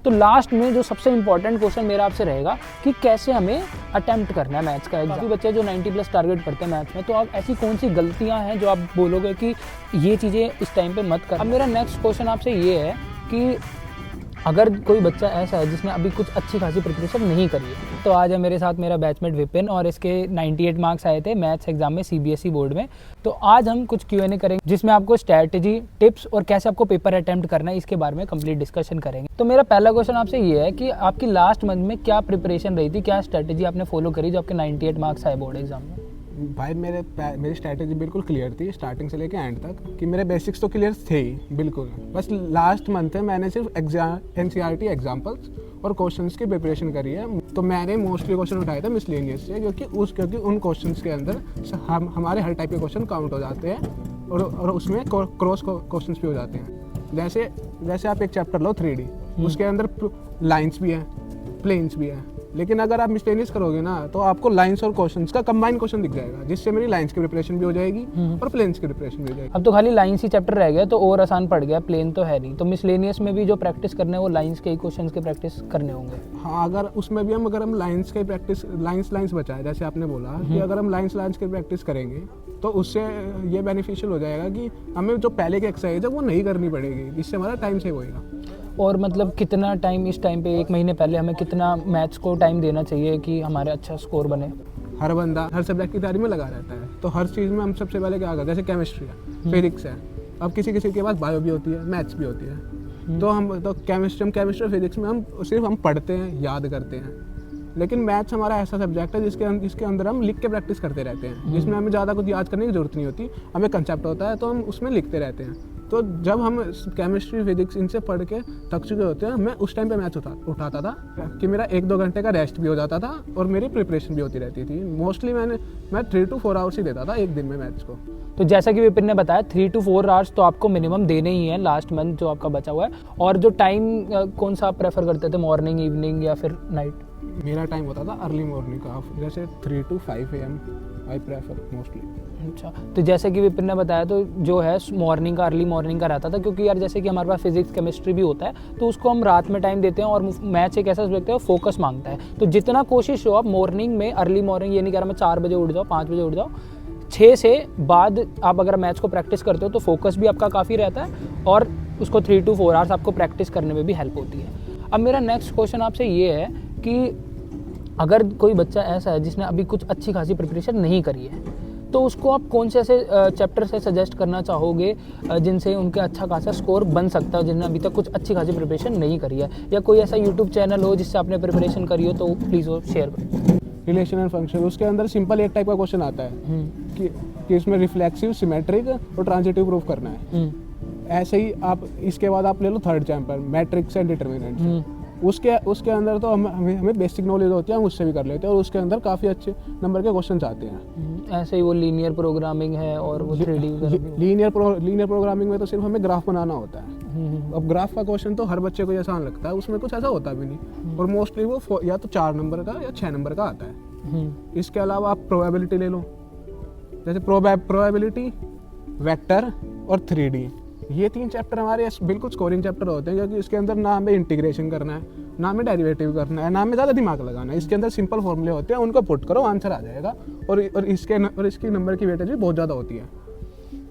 तो लास्ट में जो सबसे इंपॉर्टेंट क्वेश्चन मेरा आपसे रहेगा कि कैसे हमें अटेम्प्ट करना है मैथ्स का एग्जाम। काफ़ी बच्चे जो 90+ टारगेट करते हैं मैथ्स में, तो आप ऐसी कौन सी गलतियां हैं जो आप बोलोगे कि ये चीज़ें इस टाइम पे मत कर। अब मेरा नेक्स्ट क्वेश्चन आपसे ये है कि अगर कोई बच्चा ऐसा है जिसने अभी कुछ अच्छी खासी प्रिपरेशन नहीं करी है, तो आज है मेरे साथ मेरा बैचमेट विपिन और इसके 98 मार्क्स आए थे मैथ्स एग्जाम में CBSE बोर्ड में। तो आज हम कुछ Q&A करेंगे जिसमें आपको स्ट्रैटेजी, टिप्स और कैसे आपको पेपर अटेम्प्ट करना है इसके बारे में कंप्लीट डिस्कशन करेंगे। तो मेरा पहला क्वेश्चन आपसे ये है कि आपकी लास्ट मंथ में क्या प्रिपरेशन रही थी, क्या स्ट्रैटेजी आपने फॉलो करी जो आपके 98 मार्क्स आए बोर्ड एग्जाम में? भाई मेरी स्ट्रैटेजी बिल्कुल क्लियर थी स्टार्टिंग से लेके एंड तक कि मेरे बेसिक्स तो क्लियर थे ही बिल्कुल। बस लास्ट मंथ है मैंने सिर्फ NCERT एग्जाम्पल्स और क्वेश्चंस की प्रिपरेशन करी है। तो मैंने मोस्टली क्वेश्चन उठाए थे मिसलेनियस से, क्योंकि उन क्वेश्चंस के अंदर हमारे हर टाइप के क्वेश्चन काउंट हो जाते हैं और उसमें क्रॉस क्वेश्चंस भी हो जाते हैं। जैसे आप एक चैप्टर लो 3D, उसके अंदर लाइन्स भी हैं, प्लेन्स भी हैं, लेकिन अगर आप मिसलेनियस करोगे ना तो आपको लाइंस और क्वेश्चंस का कंबाइन क्वेश्चन दिख जाएगा, जिससे मेरी लाइंस की प्रिपरेशन भी हो जाएगी और प्लेन्स की प्रिपरेशन भी हो जाएगी। अब तो खाली लाइंस ही चैप्टर रह गया तो और आसान पड़ गया, प्लेन तो है नहीं। तो मिसलेनियस में भी जो प्रैक्टिस करने है वो लाइंस के ही क्वेश्चंस के प्रैक्टिस करने होंगे। हाँ, अगर उसमें भी अगर हम लाइंस के प्रैक्टिस लाइंस बचाए, जैसे आपने बोला कि अगर हम लाइंस की प्रैक्टिस करेंगे तो उससे ये बेनिफिशियल हो जाएगा कि हमें जो पहले की एक्सरसाइज है वो नहीं करनी पड़ेगी, जिससे हमारा टाइम सेव होएगा। और मतलब कितना टाइम इस टाइम पे, 1 महीने पहले हमें कितना मैथ्स को टाइम देना चाहिए कि हमारे अच्छा स्कोर बने? हर बंदा हर सब्जेक्ट की तैयारी में लगा रहता है, तो हर चीज़ में हम सबसे पहले क्या करते हैं, जैसे केमिस्ट्री है, फिजिक्स है, अब किसी के पास बायो भी होती है, मैथ्स भी होती है। तो केमिस्ट्री फिजिक्स में हम पढ़ते हैं, याद करते हैं, लेकिन मैथ्स हमारा ऐसा सब्जेक्ट है जिसके अंदर हम लिख के प्रैक्टिस करते रहते हैं, जिसमें हमें ज़्यादा कुछ याद करने की जरूरत नहीं होती, हमें कंसेप्ट होता है तो हम उसमें लिखते रहते हैं। तो जब हम केमिस्ट्री फिजिक्स इनसे पढ़ के थक चुके होते हैं, मैं उस टाइम पे मैथ्स उठाता था कि मेरा 1-2 घंटे का रेस्ट भी हो जाता था और मेरी प्रिपरेशन भी होती रहती थी। मोस्टली मैं 3 to 4 आवर्स ही देता था एक दिन में मैथ्स को। तो जैसा कि विपिन ने बताया 3 to 4 आवर्स तो आपको मिनिमम देने ही है लास्ट मंथ जो आपका बचा हुआ है। और जो टाइम कौन सा आप प्रेफर करते थे, मॉर्निंग, इवनिंग या फिर नाइट? मेरा टाइम होता था अर्ली मॉर्निंग का, जैसे 3 to 5 AM I prefer mostly. अच्छा, तो जैसे कि विपिन ने बताया तो जो है मॉर्निंग का, अर्ली मॉर्निंग का रहता था, क्योंकि यार जैसे कि हमारे पास फिजिक्स केमिस्ट्री भी होता है तो उसको हम रात में टाइम देते हैं और मैथ्स एक ऐसा सब्जेक्ट है फोकस मांगता है। तो जितना कोशिश हो आप मॉर्निंग में, अर्ली मॉर्निंग, ये नहीं कह रहा मैं 4 बजे उठ जाओ, 5 बजे उठ जाओ, 6 से बाद आप अगर मैथ्स को प्रैक्टिस करते हो तो फोकस भी आपका काफ़ी रहता है और उसको 3 to 4 आवर्स आपको प्रैक्टिस करने में भी हेल्प होती है। अब मेरा नेक्स्ट क्वेश्चन आपसे ये है कि अगर कोई बच्चा ऐसा है जिसने अभी कुछ अच्छी खासी प्रिपरेशन नहीं करी है, तो उसको आप कौन से ऐसे चैप्टर से सजेस्ट करना चाहोगे जिनसे उनके अच्छा खासा स्कोर बन सकता है, जिन्होंने अभी तक कुछ अच्छी खासी प्रिपरेशन नहीं करी है? या कोई ऐसा यूट्यूब चैनल हो जिससे आपने प्रिपरेशन करी हो तो प्लीज़ वो शेयर करो। रिलेशन एंड फंक्शन, उसके अंदर सिंपल एक टाइप का क्वेश्चन आता है कि इसमें रिफ्लेक्सिव, सिमेट्रिक और ट्रांजिटिव प्रूफ करना है। ऐसे ही आप इसके बाद आप ले लो 3rd chapter, matrix and determinants. उसके अंदर तो हमें बेसिक नॉलेज होती है, हम उससे भी कर लेते हैं और उसके अंदर काफ़ी अच्छे नंबर के क्वेश्चन आते हैं। ऐसे ही वो लीनियर प्रोग्रामिंग है और वो 3D लीनियर प्रोग्रामिंग में तो सिर्फ हमें ग्राफ बनाना होता है। अब ग्राफ का क्वेश्चन तो हर बच्चे को आसान लगता है, उसमें कुछ ऐसा होता भी नहीं, और मोस्टली वो या तो 4 नंबर का या 6 नंबर का आता है। इसके अलावा आप प्रोबेबिलिटी ले लो, जैसे प्रोबेबिलिटी, वेक्टर और 3D, ये 3 चैप्टर हमारे बिल्कुल स्कोरिंग चैप्टर होते हैं, क्योंकि इसके अंदर ना हमें इंटीग्रेशन करना है, ना हमें डेरिवेटिव करना है, ना हमें ज़्यादा दिमाग लगाना है। इसके अंदर सिंपल फॉर्मूले होते हैं, उनको पुट करो, आंसर आ जाएगा, और इसकी नंबर की वेटेज भी बहुत ज़्यादा होती है।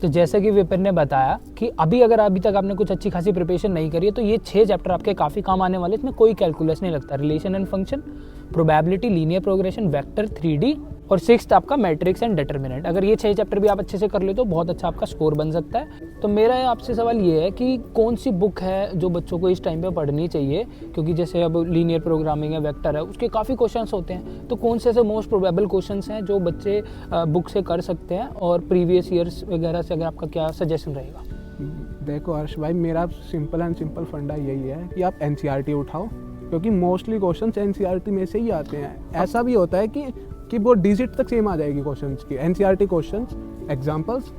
तो जैसे कि विपिन ने बताया कि अभी तक आपने कुछ अच्छी खासी प्रिपरेशन नहीं करी है तो ये 6 चैप्टर आपके काफ़ी काम आने वाले। इसमें कोई कैलकुलस नहीं लगता, relation and function, probability, linear progression, vector, 3D और 6th आपका मैट्रिक्स एंड डिटर्मिनेंट। अगर ये 6 चैप्टर भी आप अच्छे से कर ले तो बहुत अच्छा आपका स्कोर बन सकता है। तो मेरा आपसे सवाल ये है कि कौन सी बुक है जो बच्चों को इस टाइम पे पढ़नी चाहिए, क्योंकि जैसे अब लीनियर प्रोग्रामिंग है, वेक्टर है, उसके काफ़ी क्वेश्चंस होते हैं, तो कौन से ऐसे मोस्ट प्रोबेबल क्वेश्चंस हैं जो बच्चे बुक से कर सकते हैं, और प्रीवियस ईयर्स वगैरह से अगर आपका क्या सजेशन रहेगा? देखो हर्ष भाई, मेरा सिंपल फंडा यही है कि आप NCERT उठाओ, क्योंकि मोस्टली क्वेश्चंस NCERT में से ही आते हैं। ऐसा भी होता है कि वो डिजिट तक सेम आ जाएगी क्वेश्चंस की, NCERT क्वेश्चंस, एग्जांपल्स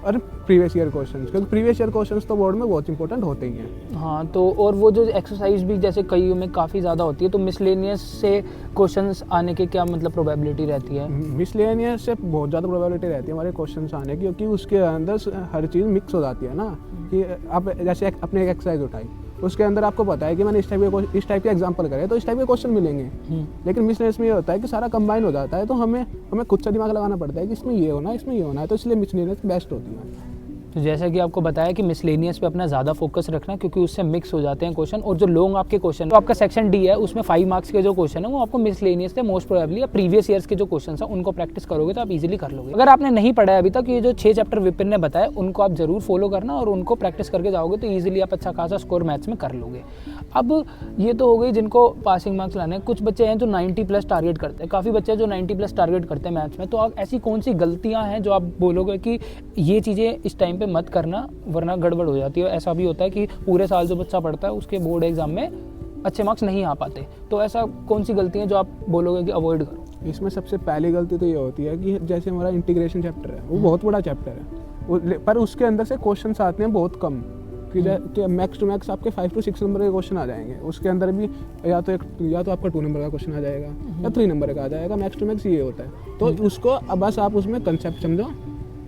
और प्रीवियस ईयर क्वेश्चंस, क्योंकि प्रीवियस ईयर क्वेश्चंस तो बोर्ड में बहुत इंपॉर्टेंट होते ही हैं। हाँ, तो और वो जो एक्सरसाइज भी जैसे कईयों में काफ़ी ज़्यादा होती है, तो मिसलेनियस से क्वेश्चंस आने के क्या मतलब प्रोबेबिलिटी रहती है? मिसलेनियस से बहुत ज़्यादा प्रोबेबिलिटी रहती है हमारे क्वेश्चंस आने की, क्योंकि उसके अंदर हर चीज़ मिक्स हो जाती है ना। कि आप जैसे अपने एक एक्सरसाइज उठाई, उसके अंदर आपको पता है कि मैंने इस टाइप के एग्जाम्पल करे तो इस टाइप के क्वेश्चन मिलेंगे। लेकिन मिसलेनियस में ये होता है कि सारा कंबाइन हो जाता है, तो हमें खुद से दिमाग लगाना पड़ता है कि इसमें ये होना है, इसमें ये होना है, तो इसलिए मिसलेनियस बेस्ट होती है। तो जैसा कि आपको बताया कि मिसलेनियस पे अपना ज़्यादा फोकस रखना, क्योंकि उससे मिक्स हो जाते हैं क्वेश्चन, और जो लॉन्ग आपके क्वेश्चन, तो आपका सेक्शन डी है उसमें 5 मार्क्स के जो क्वेश्चन है वो आपको मिसलेनियस से मोस्ट प्रोबेबली या प्रीवियस ईयर्स के जो क्वेश्चन है उनको प्रैक्टिस करोगे तो आप इजीली कर लोगे। अगर आपने नहीं पढ़ा है अभी तक, ये जो 6 चैप्टर विपिन ने बताया उनको आप जरूर फॉलो करना और उनको प्रैक्टिस करके जाओगे तो ईजिली आप अच्छा खासा स्कोर मैथ्स में कर लोगे। अब ये तो हो गई जिनको पासिंग मार्क्स लाने हैं। कुछ बच्चे हैं जो 90+ टारगेट करते हैं, काफ़ी बच्चे हैं जो 90+ टारगेट करते हैं मैथ्स में। तो आप ऐसी कौन सी गलतियाँ हैं जो आप बोलोगे कि ये चीज़ें इस टाइम पे मत करना वरना गड़बड़ हो जाती है? ऐसा भी होता है कि पूरे साल जो बच्चा पढ़ता है उसके बोर्ड एग्जाम में अच्छे मार्क्स नहीं आ पाते, तो ऐसा कौन सी गलती है जो आप बोलोगे कि अवॉइड करो? इसमें सबसे पहली गलती तो ये होती है कि जैसे हमारा इंटीग्रेशन चैप्टर है, वो बहुत बड़ा चैप्टर है, पर उसके अंदर से क्वेश्चंस आते हैं बहुत कम, कि मैक्स टू मैक्स आपके 5 to 6 नंबर के क्वेश्चन आ जाएंगे। उसके अंदर भी या तो आपका 2 नंबर का क्वेश्चन आ जाएगा या 3 नंबर का आ जाएगा, मैक्स टू मैक्स ये होता है। तो उसको अब बस आप उसमें कंसेप्ट समझो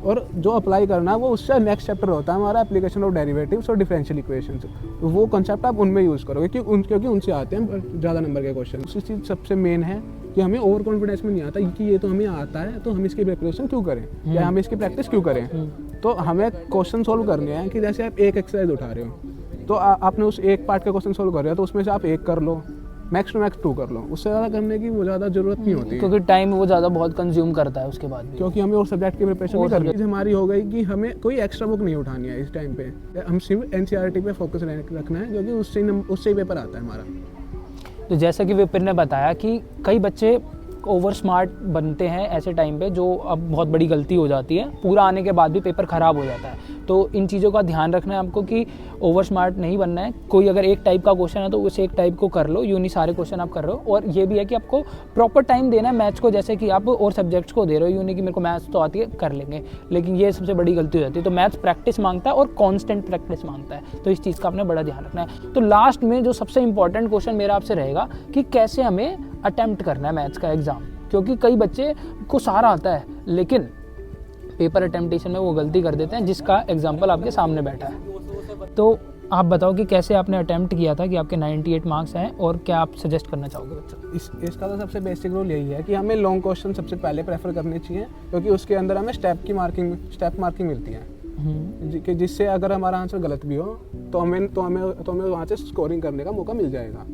और जो अप्लाई करना है वो उससे नेक्स्ट चैप्टर होता है हमारा एप्लीकेशन ऑफ डेरिवेटिव्स और डिफरेंशियल इक्वेशंस, वो कंसेप्ट आप उनमें यूज़ करोगे क्योंकि उनसे आते हैं ज़्यादा नंबर के क्वेश्चन। उसी चीज़ सबसे मेन है कि हमें ओवर कॉन्फिडेंस में नहीं आता कि ये तो हमें आता है तो हम इसकी प्रिपरेशन क्यों करें या हम इसकी प्रैक्टिस क्यों करें। तो हमें क्वेश्चन सोल्व करने हैं कि जैसे आप एक एक्सरसाइज उठा रहे हो तो आपने उस एक पार्ट का क्वेश्चन सोल्व कर रहे हो तो उसमें से आप एक कर लो, मैक्स टू मैक्स 2 कर लो, उससे ज़्यादा करने की वो ज़्यादा जरूरत नहीं होती, क्योंकि टाइम वो ज़्यादा बहुत कंज्यूम करता है उसके बाद भी। क्योंकि हमें और सब्जेक्ट की प्रिपरेशन नहीं करनी है। हमारी हो गई कि हमें कोई एक्स्ट्रा बुक नहीं उठानी है इस टाइम पे, हम सिर्फ एनसीईआरटी पे फोकस रखना है क्योंकि उससे ही पेपर आता है हमारा। तो जैसा कि विपिन ने बताया कि कई बच्चे ओवर स्मार्ट बनते हैं ऐसे टाइम पे, जो अब बहुत बड़ी गलती हो जाती है, पूरा आने के बाद भी पेपर ख़राब हो जाता है। तो इन चीज़ों का ध्यान रखना है आपको कि ओवर स्मार्ट नहीं बनना है। कोई अगर एक टाइप का क्वेश्चन है तो उस एक टाइप को कर लो, यूँ नहीं सारे क्वेश्चन आप कर रहे हो। और ये भी है कि आपको प्रॉपर टाइम देना है मैथ्स को, जैसे कि आप और सब्जेक्ट्स को दे रहे हो, यूँ नहीं कि मेरे को मैथ्स तो आती है कर लेंगे, लेकिन ये सबसे बड़ी गलती हो जाती है। तो मैथ्स प्रैक्टिस मांगता है और कॉन्स्टेंट प्रैक्टिस मांगता है, तो इस चीज़ का आपने बड़ा ध्यान रखना है। तो लास्ट में जो सबसे इंपॉर्टेंट क्वेश्चन मेरा आपसे रहेगा कि कैसे हमें अटैम्प्ट करना है मैथ्स का एग्ज़ाम, क्योंकि कई बच्चे को सारा आता है लेकिन पेपर अटेम्प्टेशन में वो गलती कर देते हैं, जिसका एग्जाम्पल आपके सामने बैठा है। तो आप बताओ कि कैसे आपने अटेम्प्ट किया था कि आपके 98 मार्क्स हैं और क्या आप सजेस्ट करना चाहोगे बच्चों? इसका तो सबसे बेसिक रूल यही है कि हमें लॉन्ग क्वेश्चन सबसे पहले प्रेफर करने चाहिए, क्योंकि उसके अंदर हमें स्टेप मार्किंग मिलती है कि जिससे अगर हमारा आंसर गलत भी हो तो हमें वहाँ से स्कोरिंग करने का मौका मिल जाएगा।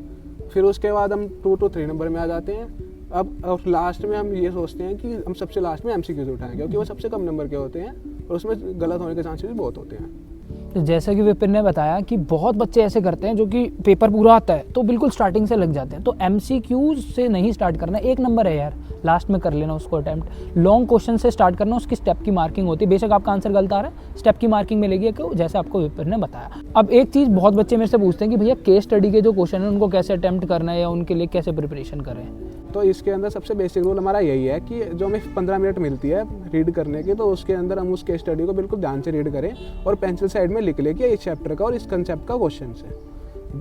फिर उसके बाद हम 2 to 3 नंबर में आ जाते हैं। अब और लास्ट में हम ये सोचते हैं कि हम सबसे लास्ट में एमसीक्यूज उठाएं, क्योंकि वो सबसे कम नंबर के होते हैं और उसमें गलत होने के चांसेस भी बहुत होते हैं। तो जैसा कि विपिन ने बताया कि बहुत बच्चे ऐसे करते हैं जो कि पेपर पूरा आता है तो बिल्कुल स्टार्टिंग से लग जाते हैं। तो एमसीक्यूज से नहीं स्टार्ट करना, 1 नंबर है यार, लास्ट में कर लेना उसको अटैम्प्ट। लॉन्ग क्वेश्चन से स्टार्ट करना, उसकी स्टेप की मार्किंग होती है। बेशक आपका आंसर गलत आ रहा है, स्टेप की मार्किंग मिलेगी, क्यों, जैसे आपको विपिन ने बताया। अब एक चीज़ बहुत बच्चे मेरे से पूछते हैं कि भैया केस स्टडी के जो क्वेश्चन है उनको कैसे अटैम्प्ट करना है या उनके लिए कैसे प्रिपरेशन करें? तो इसके अंदर सबसे बेसिक रूल हमारा यही है कि जो हमें 15 मिनट मिलती है रीड करने की, तो उसके अंदर हम उस केस स्टडी को बिल्कुल ध्यान से रीड करें और पेंसिल साइड में लिख लें कि इस चैप्टर का और इस कंसेप्ट का क्वेश्चन है।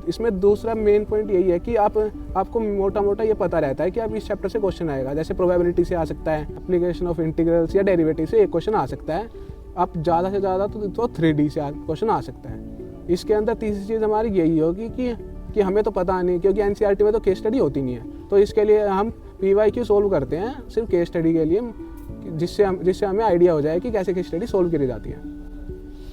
इसमें दूसरा मेन पॉइंट यही है कि आपको मोटा मोटा ये पता रहता है कि आप इस चैप्टर से क्वेश्चन आएगा, जैसे प्रोबेबिलिटी से आ सकता है, एप्लीकेशन ऑफ इंटीग्रल्स या डेरिवेटिव से एक क्वेश्चन आ सकता है। आप ज़्यादा से ज़्यादा तो 3D से क्वेश्चन आ सकता है। इसके अंदर तीसरी चीज़ हमारी यही होगी कि हमें तो पता नहीं, क्योंकि एनसीईआरटी में तो केस स्टडी होती नहीं है, तो इसके लिए हम PYQ सोल्व करते हैं सिर्फ केस स्टडी के लिए, जिससे हमें आइडिया हो जाए कि कैसे केस स्टडी सोल्व करी जाती है।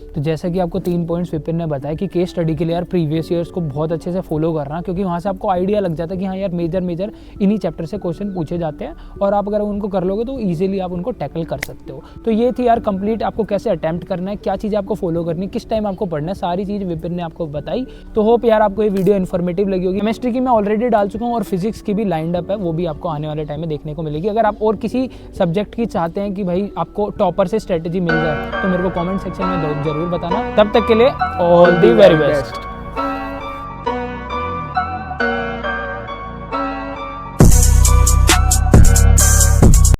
तो जैसा कि आपको 3 पॉइंट्स विपिन ने बताया कि केस स्टडी के लिए यार प्रीवियस ईयर्स को बहुत अच्छे से फॉलो करना, क्योंकि वहाँ से आपको आइडिया लग जाता है कि हाँ यार मेजर इन्हीं चैप्टर से क्वेश्चन पूछे जाते हैं, और आप अगर उनको कर लोगे तो ईजिली आप उनको टैकल कर सकते हो। तो ये थी यार कंप्लीट, आपको कैसे अटैम्प्ट करना है, क्या चीज़ आपको फॉलो करनी है, किस टाइम आपको पढ़ना है, सारी चीज़ विपिन ने आपको बताई। तो होप यार आपको ये वीडियो इन्फॉर्मेटिव लगी होगी। केमिस्ट्री की मैं ऑलरेडी डाल चुका हूँ और फिजिक्स की भी लाइंड अप है, वो भी आपको आने वाले टाइम में देखने को मिलेगी। अगर आप और किसी सब्जेक्ट की चाहते हैं कि भाई आपको टॉपर से स्ट्रेटेजी मिल जाए तो मेरे को कॉमेंट सेक्शन में जरूर बताना। तब तक के लिए ऑल द वेरी बेस्ट।